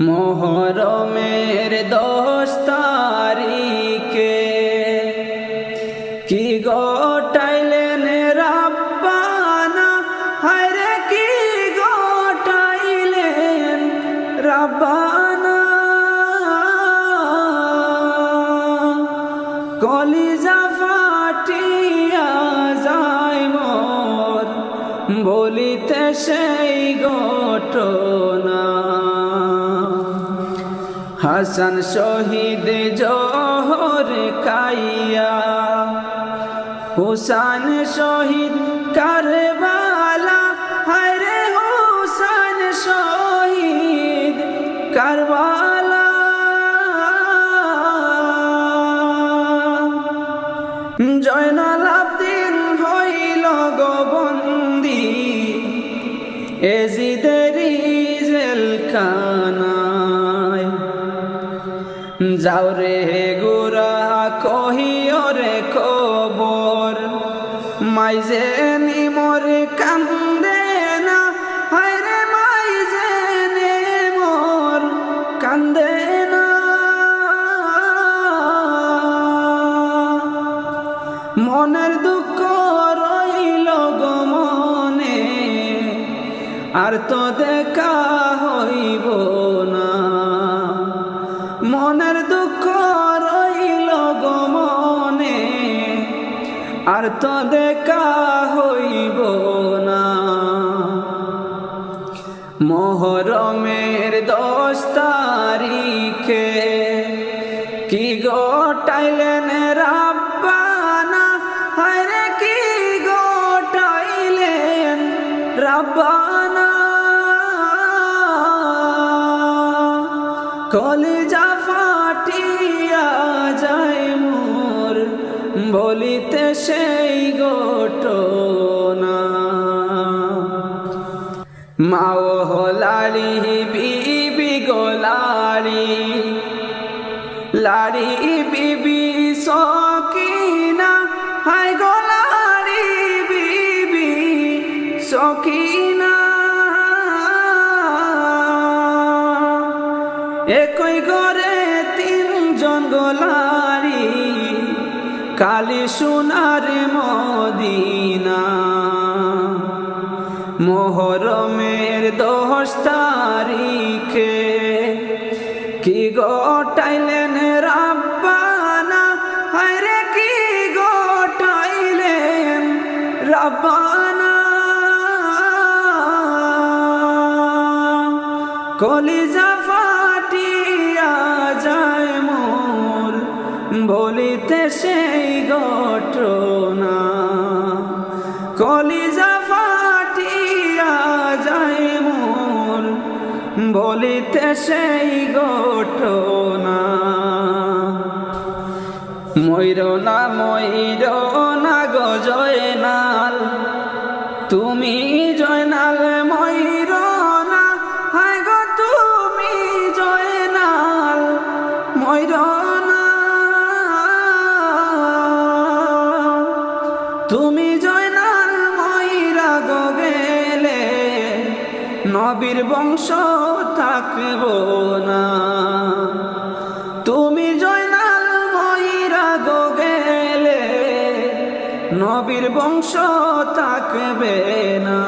মোহরমের 10 তারিখে কি গোটাইলেন রাব্বানা, হায়রে কি গোটাইলেন রাব্বানা। কলিজা ফাটিয়া যায় মোর বলিতে সেই ঘটনা। হাসান শহীদ জোহর কাইয়া, হুসাইন শহীদ কারবালা, হায়রে হুসাইন শহীদ কারবালা। জয়নাল আবদিন হইল গো বন্দী এজিদের জেলখানায়। যাও রে গোরা কহিও রে খবর, মাইজে নিমর কান্দে না, হায়রে মাইজে নিমর কান্দে না। মনের দুঃখ রইল গো মনে, আর তো দেখা হইব না। মনের দুঃখ রইল গো মনে, আর তো দেখা হইব না। মোহরমের 10 তারিখে কি গোটাইলেন রাব্বানা, হায়রে কি গোটাইলেন রাব্বানা। কলিজা ফাটিয়া যায় মোর বলিতে সেই ঘটনা। মাও লাড়ি বিবি গো লাড়ি, লাড়ি বিবি সকিনা, হায় গো লাড়ি বিবি সকিনা। একই ঘরে 3 জন গো লাড়ি, কালি সোনার মদিনা। মোহরমের 10 তারিখে কি গোটাইলেন রাব্বানা, হায়রে কি গোটাইলেন রাব্বানা। কলিজা ফাটিয়া যায় মোর বলিতে সেই ঘটনা। কলিজা ফাটিয়া যায় মোর বলিতে সেই ঘটনা। ময়ূর না গো জয়নাল, তুমি জয়নাল ময়ূর না, হায় গো তুমি জয়নাল ময়ূর না। তুমি জয়নাল ময়রা গো গেলে নবীর বংশ থাকব না। তুমি জয়নাল ময়রা গো গেলে নবীর বংশ থাকবে না।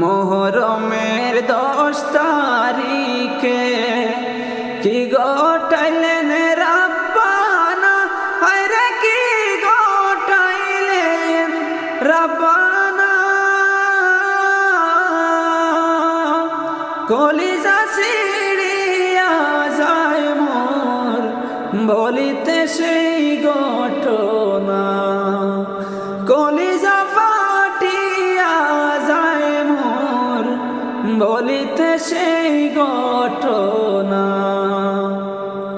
মোহরমের 10 তারিখে কি গোটাইলেন রাব্বানা, হায়রে কি গোটাইলেন রাব্বানা। কলি